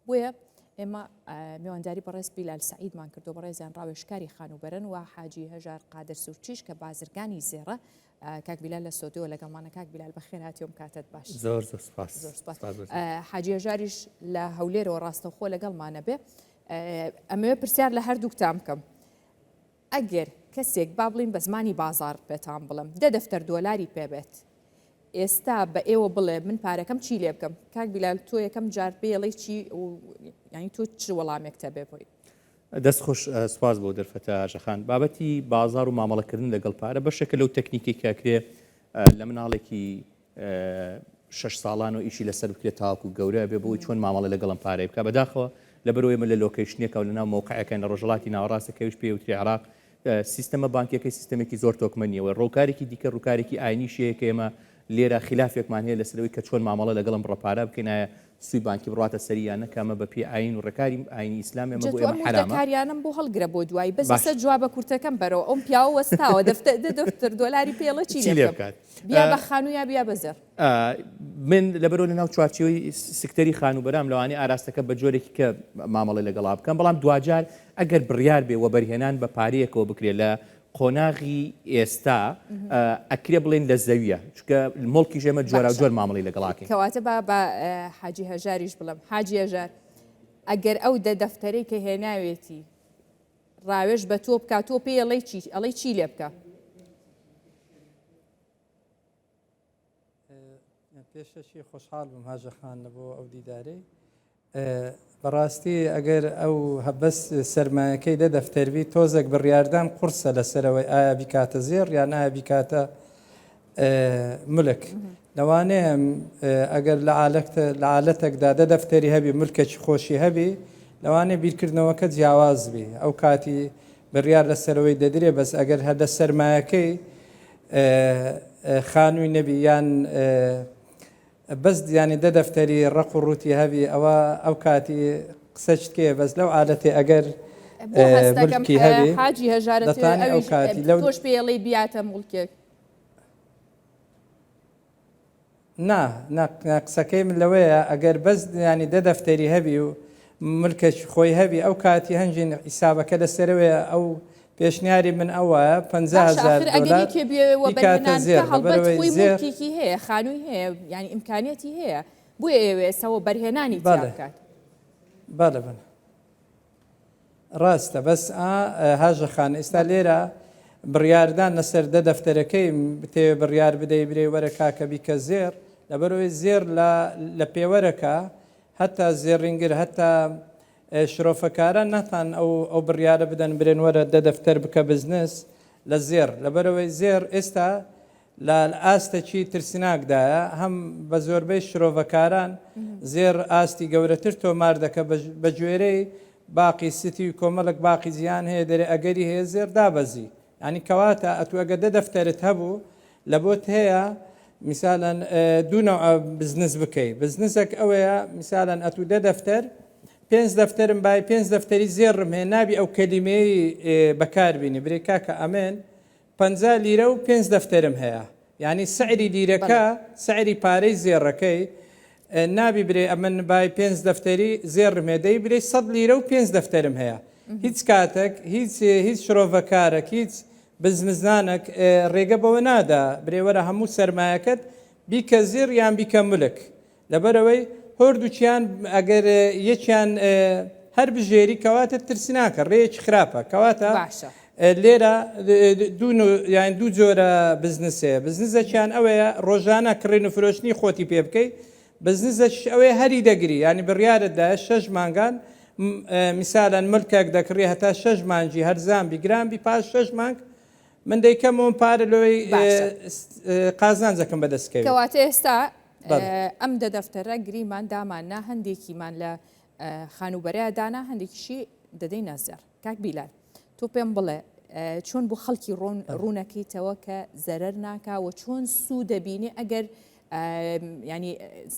بۆیە ئێمە میوانداری بەڕێز بیلال سعیدمان کردو بەڕێزیان ڕاوێژکاری خانوبەرن و حاجی هەژار قادر سوورچیش کە بازرگانی زێڕە کاک بیلال لە سۆدەوە لەگەڵمانە کاک بیلال بەخێر هاتیۆم کاتت باش زۆر سپاس حاجی هەژاریش لە هەولێرەوە ڕاستەوخۆ لەگەڵمانە بێ ئەمەوێ پرسیار لە هەردووکتان بکەم ئەگەر کەسێک با بڵین بە زمانی بازار بێتان بڵم دەفتەر دۆلاری پێبێت ئێستا بە ئێوە بڵێ من پارەکەم چی لێ بکەم کاک بیلال تۆ یەکەم جار پێڵی چی ینی تۆ چ وەڵامێکتە بێ بۆی دەست خۆش سواز بۆ دەرفەتە ئاژەخان بابەتی بازار و مامەڵەکردن لەگەڵ پارە بەشێکە لەو تەکنیکی کاکرێ لە مناڵێکی 6 ساڵان و ئیشی لەسەر بکرێت تاواکو گەورە بێ بۆی چۆن مامەڵە لەگەڵم پارەی بکە بەداخەوە لەبەرەوەی من لە لۆکیشنێکە و لەناو موقعەکەن لە ڕۆژهڵاتی ناوەڕاستەکەویش پێوتری عراق سیستەمە بانکیەکەی سیستەمێکی زۆر تۆکمەنیەوە ڕۆکارێکی دیکە ڕووکارێکی ئاینیشەیە کە ئێمە لێرە خلافێکمان هەیە لەسەرەوەی کە چۆن مامەڵە لەگەڵم ڕەپارە بکەینایە سوی بانکی بڕاتە سەریان نەکەمە بە پێی ئاین و ڕێکاری ئاینی ئیسلام ئێمە بۆ ئێمە حرامە کاریانم بۆ هەڵگرە بۆ دوایی بەسە جوابە کورتەکەم بەرەوە ئەم پیاوە وەستاوە دەفتەر دۆلاری پێڵە چی لێ بکات بیا بە خانوویا بیا بەزەر من لەبەرەوە لەناو چوارچێوەی سکتەری خانوبەرام لەوانەیە ئاراستەکە بە جۆرێکی کە مامەڵە لەگەڵا بکەم بەڵام دوجار ئەگەر بڕیار بێ وە بەرهێنان بە پارەیەکەوە بکرێت لە قۆناغی ئێستا ئەکرێ بڵێن لە زەویە چکە مڵکی ژێمە جۆرا جۆر مامەڵی لەگەڵاکەین کەواتە بە حاجی هەژاریش بڵم حاجی هەژار ئەگەر ئەو دەفتەرەی کە هێناوێتی ڕاوێژ بە تۆ بکات تۆ پێی ئەڵەی چی لێ بکە پێشەشی خۆشحاڵ بم هاژەخان بۆ ئەو دیدارەی بەڕاستی ئەگەر ئەو هەبەست سەرمایەکەی دەفتەروی تۆزێک بڕیاردان قورسە لەسەرەوەی ئایا بیکاتە زێر یان ئایا بیکاتە ملک لەوانەیە ئەگەر لە عالەتێکدا دەفتەری هەبی ملکێکی خۆشی هەبی لەوانەیە بیرکردنەوەکە جیاواز بی ئەو کاتی بڕیار لەسەرەوەی دەدرێ بەس ئەگەر هەدە سەرمایەکەی خانووی نەبی یان بەس دیانی دەفتەری ڕق و ڕووتی هەبی ئەو کاتی قسەچکێ بەس لەو عادەتی ئەگەر ملکی هەبی حاجی هەژارەت ئەو کاتی تۆش پێڵی بیاتە مڵکێک قسەکەی من لەوەیە ئەگەر بەس ینی دەفتەری هەبی و ملکەش خۆی هەبی ئەو کاتی هەنجین حیسابەکە لەسەرەوەیە ئەو پێشنیاری من ئەوە 50,000 دلار بیکاتە زێر مڵکێکی هەیە خانووی هەیە ینی ئیمکانێتی هەیە بۆ ئێوێسەوە بەرهێنانی بکات بەڵێ ڕاستە بەس هاژەخان ئێستا لێرە بڕیاردان لەسەر دەفتەرەکەی تێ بڕیار بدەی برێ وەرە کاکە بیکە زێر لەبەرەوەی زێر لە پێوەرەکە هەتا زێڕینگر هەتا شرۆفەکاران ناتان ئەو بڕیارە بدەن برێن وەرە دەفتەر بکە بزنس لە زێر لەبەرەوەی زێر ئێستا لە ئاستەکی ترسناکدایە هەم بە زۆربەی شرۆڤەکاران زێر ئاستی گەورەتر تۆمار دەکە بە گوێرەی باقی ستی و کۆمەڵک باقی زیان هەیە دەرێ ئەگەری هەیە زێر دابەزی ینی کەواتە ئەتوەگە دەفتەرت هەبوو لە بۆت هەیە میسالەن دوونەوە بزنس بکەیت بزنسێک ئەوەیە میسالەن ئەتو دەفتەر 5 دەفتەرم بای 5 دەفتەری زێڕم هەیە نابی ئەو کەلیمەی بەکاربیێنی برێ کاکە ئەمێن 50 لیرە و 5 دەفتەرم هەیە ینی سعری لیرەکە سعری پارەی زێڕەکەی نابی برێ ئەمن بای 5 دەفتەری زێڕم هێدەی برێ 100 لیرە و 5 دەفتەرم هەیە هیچ کاتێک هیچ شرۆڤەکارێک هیچ بزمزانێک ڕێگە بەوە نادا برێوەرە هەموو سەرمایەکەت بیکە زێر یان بیکە ملک لەبەرەوەی هەردووچیان ئەگەر یەکیان هەر بژێری کەواتە ترسناکە ڕێیەکی خراپە کەواتە لێرە دوو جۆرە بزنسەیە بزنسەکیان ئەوەیە ڕۆژانە کڕێن و فرۆشتنی خۆتی پێ بکەیت بزنسە ئەوەیە هەری دەگری ینی بڕیارتدا 6 مانگان میسالەن ملکێک دەکڕێ هەتا 6 مانجی هەرزان بیگران پاش 6 مانگ من دەیکەمەوە پارە لەوەی قازانجەکەم بەدەستکەوێت کەواتە ئێستا ئەم دەفتەرە گریمان داماننا هەندێکیمان لە خانوبەرەیە دانا هەندێکیشی دەدەی نەزەر کاک بیلال تۆ پێم بڵێ چۆن بۆ خەڵکی ڕوونەکەیتەوە کە زەرەر ناکاوە چۆن سوو دەبینێ ئەگەر ینی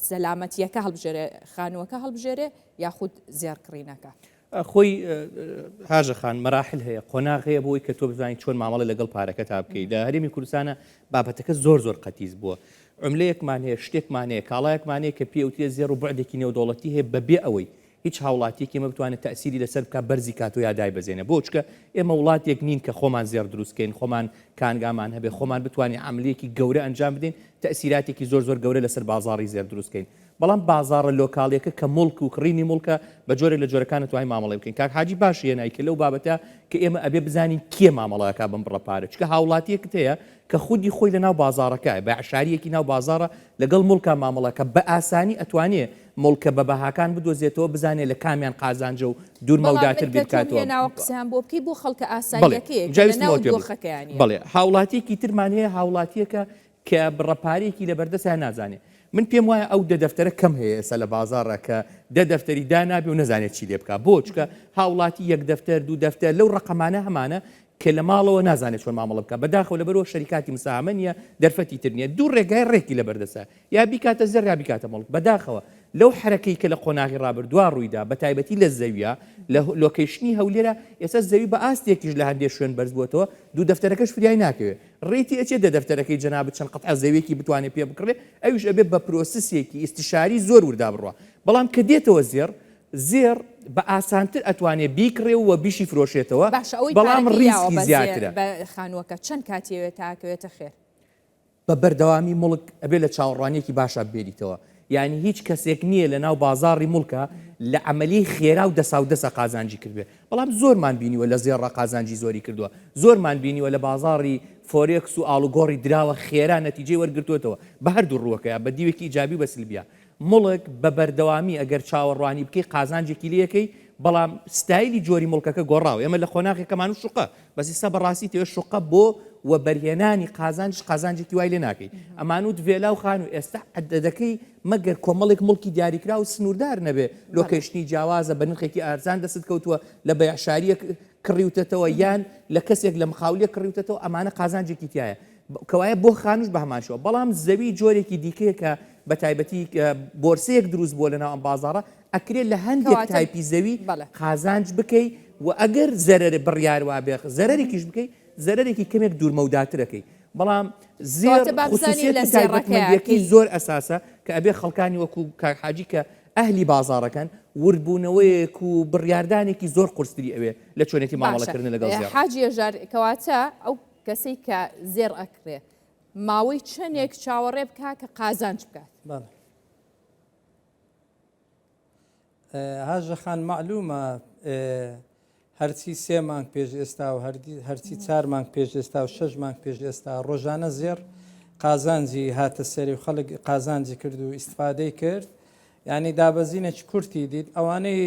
سەلامەتیەکە هەڵبژێرێ خانووەکە هەڵبژێرێ یاخود زێڕکڕینەکە خۆی هاژەخان مەراحل هەیە قۆناغ هەیە بۆی کە تۆ بزانیت چۆن مامەڵە لەگەڵ پارەکە تا بکەیت لە هەرێمی کوردستانە بابەتەکە زۆر قەتیز بووە عملەیەکمان هەیە شتێکمان هەیە کاڵایەکمان هەیە کە پێوتێ زێڕ و بەعدێکی نێودوڵەتی هەیە بەبێ ئەوەی هیچ هاوڵاتیەکی ئێمە بتوانێت تەسیری لەسەر بکە بەرزی کاتۆ یا دای بەزێنە بۆ چکە ئێمە وڵاتێک نین کە خۆمان زێر دروستکەین خۆمان کانگامان هەبێ خۆمان بتوانین عملەیەکی گەورە ئەنجام بدەین تەسیراتێکی زۆر گەورە لەسەر بازاڕی زێر دروستکەین بەڵام بازاڕە لۆکاڵیەکە کە مڵک و کڕینی مڵکە بە جۆرێک لە جۆرەکان توانین مامەڵێ بکەین کاک حاجی باش هێنای کە لەو بابەتە کە ئێمە ئەبێ بزانین کێ مامەڵەکە بم بڕەپارە چکە هاوڵاتیەکت هەیە کە خودی خۆی لە ناو بازاڕەکە بە عشاریەکی ناو بازاڕە لەگەڵ مڵکە مامەڵەکە بە ئاسانی ئەتوانێت مڵکە بە بەهاکان بدۆزێتەوە بزانێت لە کامیان قازانجە و دوور مەوداتر بکاتەوە ناوە قسەیان بۆ بکەی بۆ خەڵکە ئاساییەکەی بڵێ هاوڵاتیەکی ترمان هەیە هاوڵاتیەکە کە بڕەپارێکی لە بەردەستیان نازانێت من پێم وایە ئەو دەفتەرە کەم هەیە ئێستا لە بازاڕە کە دەفتەری دانابێ و نەزانێت چی لێ بکە بۆ چکە هاوڵاتی یەک دەفتەر دوو دەفتەر لەو ڕقەمانە هەمانە کە لە ماڵەوە نازانێت چۆن مامەڵە بکە بەداخەوە لەبەرەوە شەریکاتی مساهمە نیە دەرفەتی تر نیە دوو ڕێگای ڕێکی لە بەردەسە یا بیکاتە زەر یا بیکاتە مەڵک بەداخەوە لەو حرەکەی کە لە قۆناغی ڕابردووە ڕوویدا بە تایبەتی لە زەویە لە لۆکیشنی هەولێرە ئێستا زەوی بە ئاستێکیش لە هەندێک شوێن بەرز بووەتەوە دوو دەفتەرەکەش فریای ناکەوێت ڕێتی ئەچێت دەفتەرەکەی جەنابەت چەند قەتع زەویەکی بتوانێت پێ بکڕێت ئەویش ئەبێت بە پرۆسسێکی ئیستیشاری زۆر وردا بڕوە بەڵام کە دێتەوە زێر بە ئاسانتر ئەتوانێت بیکڕێ و بیشی فرۆشێتەوە بەڵام ڕیسکی زیاترە بە خانووەکە چەند کاتیەوێت تاکەوێتە خێر بە بەردەوامی مڵک ئەبێ لە چاوەڕوانیەکی باشە بێریتەوە یعنی هیچ کەسێک نییە لە ناو بازاڕی مڵکە لە عملی خێرا و دەسا قازانجی کردێ بەڵام زۆرمان بینیوە لە زێڕە قازانجی زۆری کردووە زۆرمان بینیوە لە بازاڕی فۆرێکس و ئاڵوگۆڕی دراوە خێرا نەتیجەی وەرگرتوێتەوە بە هەردوو ڕووەکەیە بە دیوێکی ئیجابی بە سلبیە مڵک بە بەردەوامی ئەگەر چاوەڕوانی بکەی قازانجێکی لەکەی بەڵام ستایلی جۆری مڵکەکە گۆڕاوە ئێمە لە خۆناغێکەمان و شوقە بەس ئێستا بەڕاستی تێوە شوقە بۆ و بەرهێنانی قازانجێکی وای لێ ناکەی ئەمانوت وێلا و خان و ئێستا عەدەدەکەی مەگەر کۆمەڵێک مڵکی دیاریکرا و سنووردار نەبێ لۆکیشنی جیاوازە بە نرخێکی ئارزان دەست کەوتووە لە بەیعشاریە کڕیوتەتەوە یان لە کەسێک لە مخاولیە کڕیوتەتەوە ئەمانە قازانجێکی تایە کەوایە بۆ خانوش بە هەمانشەوە بەڵام زەوی جۆرێکی دیکەیە کە بە تایبەتی بۆرسەیەک دروست بووە لە ناو ئەم بازاڕە ئەکرێت لە هەندێک تایپی زەوی قازانج بکەی و ئەگەر زەرەر بڕیار وا بێ زەرەرێکیش بکەی زەرەرێکی کەمێک دوورمەوداترەکەی بەڵام زێر خصوصیەتی زۆر ئەساسە کە ئەبێ خەڵکانی وەکو کاکحاجی کە ئەهلی بازاڕەکەن وردبوونەوەیەک و بڕیاردانێکی زۆر قورسری ئەوێ لە چۆنێتی مامەڵەکردن لەگەڵ زێر حاجی ژار کەواتە ئەو کەسەی کە زێر ئەکرێ ماوەی چەندێک چاوەڕێ بکە کە قازانج بکات هاژە خان معلومە هەرچی 3 مانگ پێش ئێستا و هەرچی 4 مانگ پێش ئێستا و 6 مانگ پێش ئێستا ڕۆژانە زێر قازانجی هاتە سەری و خەڵک قازانجی کرد و ئیسفادەی کرد یعنی دابەزینێکی کورتی دیت ئەوانەی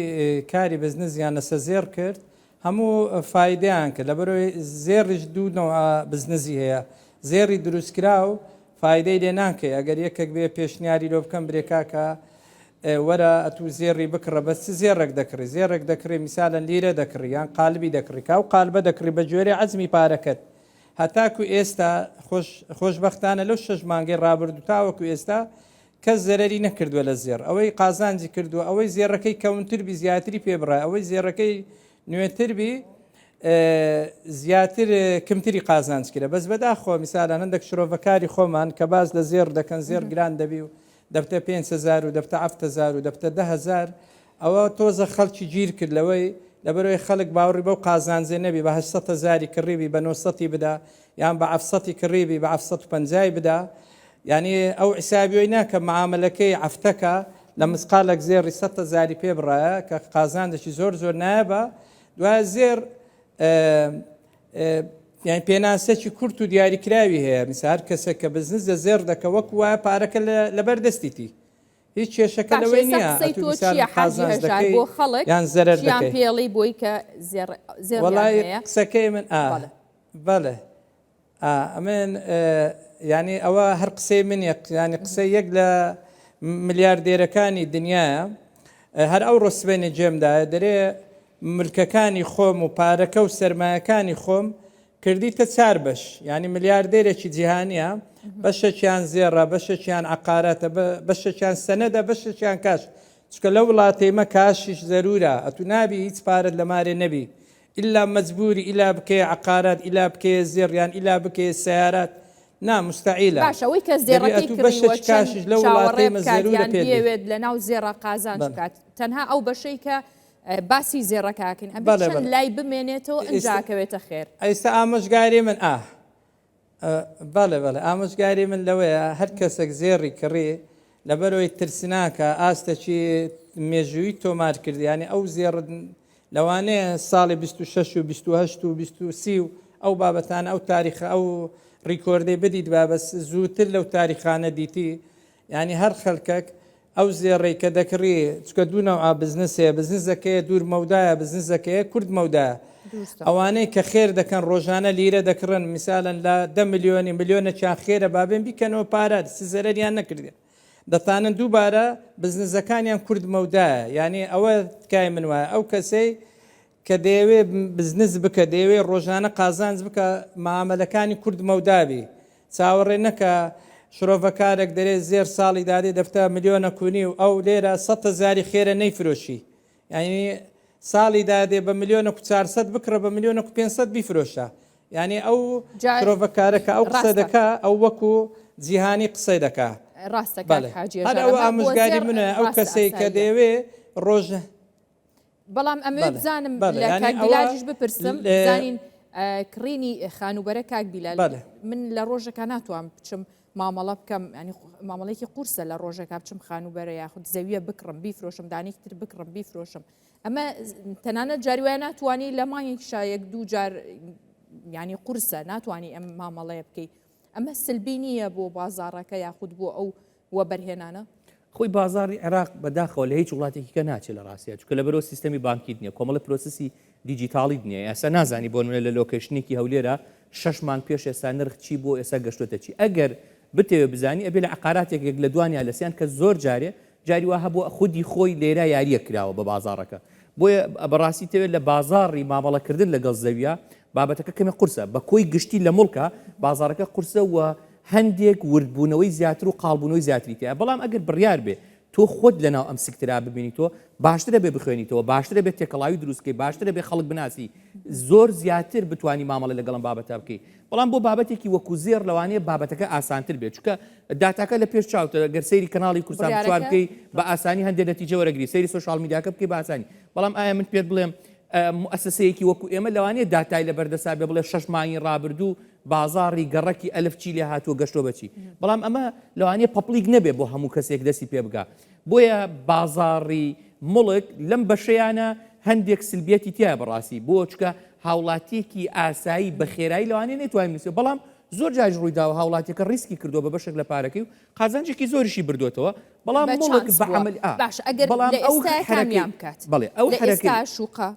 کاری بزنزیان لەسە زێر کرد هەموو فایدەیان کرد لەبەرەوەی زێڕیش دوو بزنزی هەیە زێری دروستکرا و فایدەی لێ ناکەی ئەگەر یەکێک بێ پێشنیاری لۆ بکەم برێکاکە وەرە ئەتوو زێڕی بکڕە بەس زێڕێک دەکڕی زێڕێک دەکڕی میسالە لیرە دەکڕی یان قالبی دەکڕی کا و قالبە دەکڕی بە جۆرە عەزمی پارەکەت هەتاکو ئێستا خۆشبەختانە لەو 6 مانگەی ڕابردوو تاوەکو ئێستا کەس زەرەری نەکردووە لە زێر ئەوەی قازانجی کردووە ئەوەی زێڕەکەی کەونتربی زیاتری پێبڕای ئەوەی زێڕەکەی نوێتربی زیاتر کمتری قازانج کرە بەس بەداخۆ میسالە هەندێک شرۆڤەکاری خۆمان کە باز لە زێر دەکەن زێر گران دەبی و دەبتە 5,000 و دەبتە 7,000 و دەبتە 10,000 ئەوە تۆزە خەڵکی گیر کرد لەوەی لەبەرەوەی خەڵک باوەڕی بەو قازانجێ نەبی بە 800,000 کڕیبی بە 900 بدا یان بە 700 کڕیبی بە 750 بدا یعنی ئەو حسابیۆی ناکە معاملەکەی عفتەکە لە مسقالێک زێڕی 100,000 پێ بڕایە کە قازانجێکی زۆر نایە دوای زێر یعنی پێناسەکی کورت و دیاریکراوی هەیە میسا هەر کەسێک کە بزنس لە زێر دەکە وەکو وایە پارەکە لەبەر دەستیتی هیچ کێشەکە لەوەی نییە بۆ خەڵک یان زەرەر دەکەی پێڵی بۆی کە وەڵای قسەکەی من بەڵێ ئەمن ینی ئەوە هەر قسەی من ینی قسەی یەک لە ملیاردێرەکانی دنیاە هەر ئەو ڕۆسبێنی جێمدایە دەرێ ملکەکانی خۆم و پارەکە و سەرمایەکانی خۆم کردیتە 4 بەش ینی ملیاردێرێکی جیهانیە بەشێکیان زێڕە بەشێکیان عقارەتە بەشێکیان سەنەدە بەشێکیان کاش چکە لە وڵاتێمە کاشیش زەرورە ئەتو نابی هیچ پارەت لە مارێ نەبی ئیلا مەجبوری ئیلا بکەی عقارات ئیلا بکەی زێڕیان ئیلا بکەی سیارات نا مستعیلە باشەوەی کە زێڕەکەی کاشیش لە وڵاتێمە زەرورە پێوێت لە ناو زێڕە قازانج بکات تەنها ئەو بەشەی کە باسی زێڕەکەکەین ئەبێ چەند لای بمێنێتەوە ئەنجاکەوێتە خێر. ئێستا ئامۆژگاری من بەڵێ ئامۆژگاری من لەوەیە هەر کەسێک زێڕی کڕی لەبەرەوەی ترسناکە ئاستەکی مێژووی تۆمار کردیانی ئەو زێڕ لەوانەیە ساڵی 26 و 28 و 20 و ئەو بابەتانە ئەو تاریخە ئەو ڕیکۆردەی بدیت با بەس زووتر لەو تاریخانە دیتی ینی هەر خەڵکەک ئەو زێڕێی کە دەکڕی چکە دوونەوە بزنسەیە بزنسەکەیە دوور مەودایە بزنسەکەیە کورد مەودایە ئەوانەی کە خێر دەکەن ڕۆژانە لیرە دەکڕن میساڵەن لە 10 میلیۆنی میلیۆنە چیان خێرە بابێن بیکەنەوە پارات سزەرەریان نەکردێن دەتانن دووبارە بزنسەکانیان کورد مەودایە ینی ئەوە تکای من وایە ئەو کەسەی کە دەیەوێ بزنس بکە دەیەوێ ڕۆژانە قازانج بکە معاملەکانی کورد مەودابی چاوەڕێ نەکە شرۆڤەکارێک دەرێت زێر ساڵی دادێ دەفتە میلیۆنە کونی و ئەو لێرە 100,000 خێرە نەیفرۆشی ینی ساڵی دادێ بە میلیۆنە 400 بکڕە بە میلیۆنە 500 بیفرۆشە ینی ئەو شرۆڤەکارەکە ئەو قسە دەکا ئەو وەکو جیهانی قسەی دەکا ڕاستەکان حاجی هەر ئەو ئامۆژگاری منە ئەو کەسەی کە دەیەوێ ڕۆژە بەڵام ئەمێ بزانم لە کاکبیلاجیش بپرسم زانین کڕینی خانوبەرە کاک بیلال من لە ڕۆژەکە ناتوان بچم مامەڵە بکەم ینی مامەڵێکی قورسە لە ڕۆژەکە بچم خانوبەرە یاخود زەویە بکڕم بیفرۆشم دانێکتر بکڕم بیفرۆشم ئەمە تەنانەت جاریوایە ناتوانانی لە مانگێک شایەک دوو جار ینی قورسە ناتوانانی ئەم مامەڵەیە بکەیت ئەمە سلبی نییە بۆ بازاڕەکە یاخود بۆ ئەو وەبەرهێنانە خۆی بازاری عێراق بەداخەوە لە هیچ وڵاتێکی کە ناچێت لە ڕاستیە چکە لە بەرەوە سیستەمی بانکی نییە کۆمەڵی پرۆسسی دیجیتاڵی نییە ئێستا نازانی بۆ منە لە لۆکیشنێکی هەولێرە 6 مانگ پێش ئێستا نرخ چی بۆ ئێستا گەشتوتە چی ئەگەر بتێوێ بزانی ئەبێ لە عقاراتێک لە دوانیا لەسیان کە زۆر جارێ جاری وها بۆ خودی خۆی لێرە یاریە کراوە بە بازارەکە بۆیە بەڕاستی تەوێت لە بازاڕی مامەڵەکردن لەگەڵ زەویە بابەتەکە کەمێ قورسە بە کۆی گشتی لە مڵکە بازارەکە قورسە و هەندێک وردبوونەوەی زیاتر و قاڵبوونەوەی زیاتری تەیە بەڵام ئەگەر بڕیار بێ تۆ خۆت لەناو ئەم سکترا ببینیتەوە باشترە بێ بخوێنیتەوە باشترە بێت تێکەڵاوی دروستکەی باشترە بێ خەڵک بناسی زۆر زیاتر بتوانی مامەڵە لەگەڵم بابەتە بکەی بەڵام بۆ بابەتێکی وەکو زێر لەوانەیە بابەتەکە ئاسانتر بێت چکە داتاکە لە پێش چاوتە گەر سەیری کەناڵی کوردستان بچوار بکەی بە ئاسانی هەندێک نەتیجە وەرەگری سەیری سۆشال میدیاکە بکەی بە ئاسانی بەڵام ئایا من پێت بڵێم مؤسسەیەکی وەکو ئێمە لەوانەیە داتای لە بەردەسا بێ بڵێ 6 مانگی ڕابردوو بازاڕی گەڕەکی ئەلف چی لێ هاتووە گەشتۆ بەچی بەڵام ئەمە لەوانەیە پەپلیک نەبێ بۆ هەموو کەسێک دەستی پێ بگا بۆیە بازاڕی مڵک لەم بەشەیانە هەندێک سلبیەتی تایە بەڕاستی بۆ چکە هاوڵاتیەکی ئاسایی بە خێرایی لەوانەیە نەیتوانین نووسێ بەڵام زۆر جاج ڕوویداوە هاوڵاتێکە ڕیسکی کردو بە بەشێک لە پارەکەی و قازانجێکی زۆریشی بردوێتەوە بەڵام مڵک بە عەمەل باش ئەگەر لە ئێستا کامیان بکات بەڵێ ئەو حرەکەی شوقە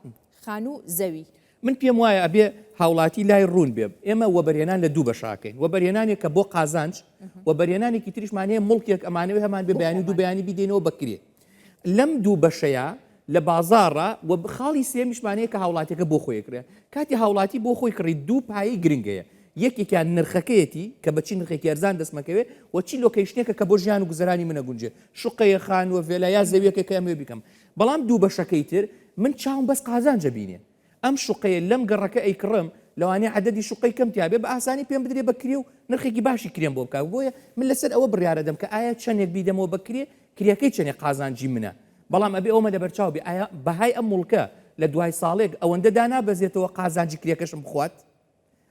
خانوو زەوی من پێم وایە ئەبێ هاوڵاتی لای ڕوون بێ ئێمە وەبەرهێنان لە دوو بەشاکەین وەبەرهێنانێک کە بۆ قازانج وەبەرهێنانێکی تریشمانەیە مڵکێک ئەمانەوەی هەمان بێ بەیانی دوو بەیانی بیدێنەوە بکرێ لەم دوو بەشەیە لە بازاڕە و خاڵی سێمیشمانەیە کە هاوڵاتێکە بۆ خۆی کرێ کاتی هاوڵاتی بۆ خۆی کڕی دوو پایی گرنگەیە یەکێکیان نرخەکەیەتی کە بەچی نرخێکی ئەرزان دەستمەکەوێ و چی لۆکیشنێکە کە بۆ ژیان و گوزەرانی منە گونجێ شوقەیە خانووە ڤێلە یا زەویەکە کە ئەمێ بیکەم بەڵام دوو بەشەکەی تر من چاوم بەس قازانجە بینێ ئەم شوقەیە لەم گەڕەکە ئەیکڕم لەوانەیە عەدەدی شوقەی کەم تیابێ بە ئاسانی پێم بدرێ بەکرێ و نرخێکی باشی کرێم بۆ بکات بۆیە من لەسەر ئەوە بڕیارە دەم کە ئایا چەندێک بیدەمەوە بکرێ کریەکەی چەندێک قازانجی منە بەڵام ئەبێ ئەومە لەبەرچاو بێ ئایا بەهای ئەم مڵکە لە دوای ساڵێک ئەوەندە دانابەزێتەوە قازانجی کریەکەشم بخوات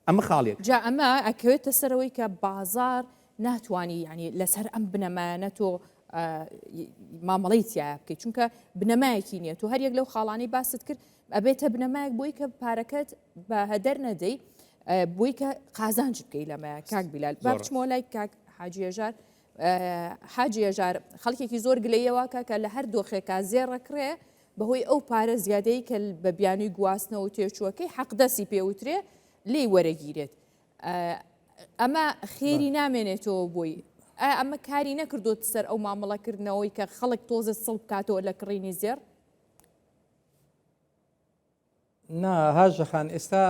ئەمە خاڵێک جا ئەمە ئەکەوێتە سەرەوەی کە بازار ناتوانانی ینی لەسەر ئەم بنەمایانە تۆ مامەڵەی تایە بکەیت چونکە بنەمایەکی نییە تۆ هەریەک لەو خاڵانەی باست کرد ئەبێتە بنەمایەک بۆی کە پارەکەت بە هەدەر نەدەی بۆی کە قازانج بکەی لەمایە کاک بیلال با بچمەوە لای کاک حاجی هێژار حاجی هێژار خەڵکێکی زۆر گلەیەوە کە لە هەر دۆخێکا زێڕەکرێ بەهۆی ئەو پارە زیادەی کە بە بیانووی گواستنەوە و تێچووەکەی حەقدەسی پێوترێ لێ وەرەگیرێت ئەمە خێری نامێنێتەوە بۆی ئەمە کاری نەکردوت سەر ئەو مامەڵەکردنەوەی کە خەڵک تۆزە سڵ بکاتەوە لە کڕینی زێر نا هاژەخان ئێستا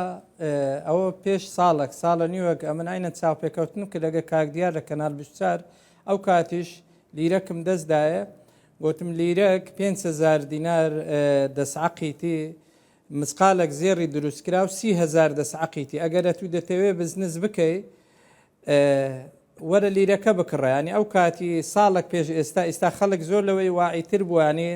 ئەوە پێش ساڵێک ساڵە نیوەک ئەمن ئاینە چاوپێکەوتن کە لەگە کاکدیار لە کەنال بشتار ئەو کاتیش لیرەکم دەستدایە گوتم لیرەک 5,000 دینار دەسعەقیتی مسقالێک زێڕی دروستکرا و 30,000 دەسعەقیتی ئەگەرە تو دەتەوێ بزنس بکەی وەرە لیرەکە بکڕیانی ئەو کاتی ساڵێک پێش ئێستا خەڵک زۆر لەوەی واعیتر بووانی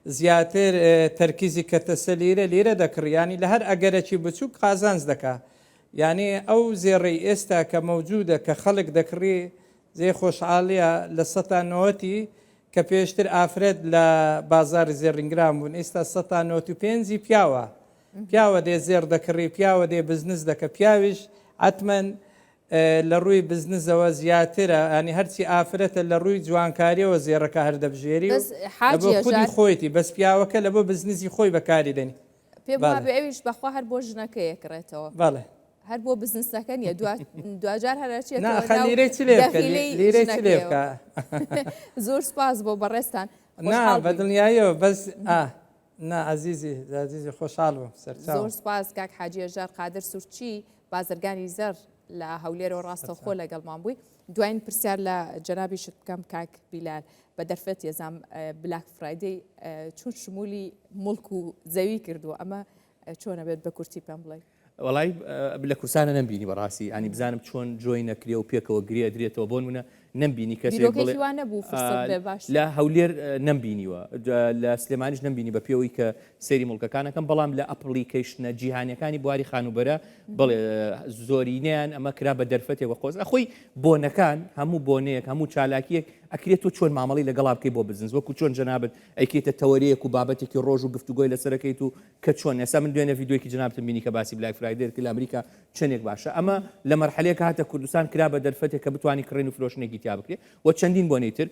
زیاتر تەرکیزی کەتەسە لیرە دەکڕیانی لە هەر ئەگەرەکی بچووک قازانز دەکا یعنی ئەو زێڕی ئێستا کە مەوجودە کە خەڵک دەکڕی زێ خۆشحاڵیە لە 1990 کە پێشتر ئافرەت لە بازاری زێڕینگرام بوون ئێستا 1995 پیاوە دێ زێر دەکڕی پیاوە دێ بزنس دەکە پیاویش حتمەن لە ڕووی بزنسەوە زیاترە ئەنی هەرچی ئافرەتە لە ڕووی جوانکاریەوە زێڕەکە هەردەبژێری بۆ خودی خۆیتی بەس پیاوەکە لە بۆ بزنسی خۆی بەکاری دەنی پێ وابێ ئەویش بەخوا هەر بۆ ژنەکە یەکڕێتەوە بەڵێ هەر بۆ بزنسەکە نیە دوجار هەرچێت لیرەی لێ بکە زۆر سپاس بۆ بەڕێستان بەدڵنیایەوە بەس نا عزیزی خۆشحاڵ بووم زۆر سپاس کاک حاجی هەژار قادر سوورچی بازرگانی زەر لە هەولێرەوە ڕاستەوخۆ لەگەڵمان بووی دوایین پرسیار لە جەنابیشت بکەم کاک بیلال بە دەرفەت ێزام بلاک فرایدەی چۆن شمولی مڵک و زەوی کردووە ئەمە چۆنە بێت بە کورتی پێم بڵێ وڵی لە کورسانە نمبینی بەڕاستی ئەنی بزانم چۆن جۆی نەکرێ و پێکەوە گرێ درێتەوە بۆن منە نمبینی کەسێک لە هەولێر نمبینیوە لە سلێمانیش نمبینی بە پێوەی کە سێری مڵکەکانەکەم بەڵام لە ئەپلیکیشنە جیهانیەکانی بواری خانوبەرە بڵێ زۆرینیان ئەمە کرا بە دەرفەتێک خۆز خۆی بۆنەکان هەموو بۆنەیەک هەموو چالاکیەک ئەکرێت و چۆن مامەڵی لەگەڵا بکەی بۆ بزنس وەکو چۆن جەنابەت ئەیکێتە تەوەریەک و بابەتێکی ڕۆژ و گفتوگۆی لەسەرەکەیت و کە چۆن ئێستا من دوێنێ ڤیدیۆکی جەنابەتم بینی کە باسی بلاک فرایدەیە کە لە ئەمریکا چەندێک باشە ئەمە لە مەرحەلەیەک هاتە کوردستان کرا بە دەرفەتێک کە بتوانانی کڕین و فرۆشتنێکی تیا بکرێت و چەندین بۆنەی تر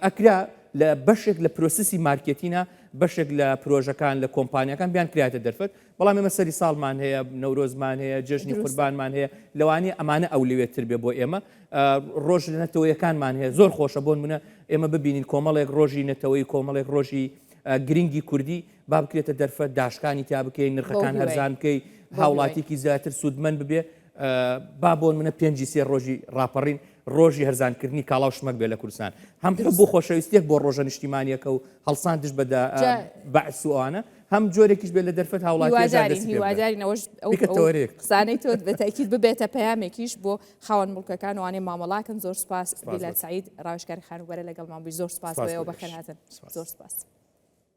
ئەکرا لە بەشێک لە پرۆسسی مارکێتینە بەشێک لە پرۆژەکان لە کۆمپانیەکان بیان کرایەتە دەرفەت بەڵام ئێمە سەری ساڵمان هەیە نەورۆزمان هەیە جژنی قوربانمان هەیە لەوانەیە ئەمانە ئەولەوێتتر بێ بۆ ئێمە ڕۆژ لە نەتەوەیەکانمان هەیە زۆر خۆشە بۆن منە ئێمە ببینین کۆمەڵێک ڕۆژی نەتەوەی کۆمەڵێک ڕۆژی گرنگی کوردی با بکرێتە دەرفەت داشکانی تا بکەین نرخەکان هەرزان بکەی هاوڵاتێکی زیاتر سوودمەند ببێ با بۆن منە 5 ڕۆژی ڕاپەڕین ڕۆژی هەرزانکردنی کاڵاو شمەک بێ لە کوردستان هەم بۆ خۆشەویستێک بۆ ڕۆژە نیشتیمانیەکە و هەڵساندش بەدا بەعسوانە هەم جۆرێکیش بێت لە دەرفەت هاوڵاتی قسانەی تۆ بەتەکیید ببێتە پەیامێکیش بۆ خاوەن مڵکەکان وانێ مامەڵاکن زۆر سپاس بیلال سعید ڕاوشکاری خانوبەرە لەگەڵمان بووی زۆر سپاس بۆ ئێوە بەخێر هاتن زۆر سپاس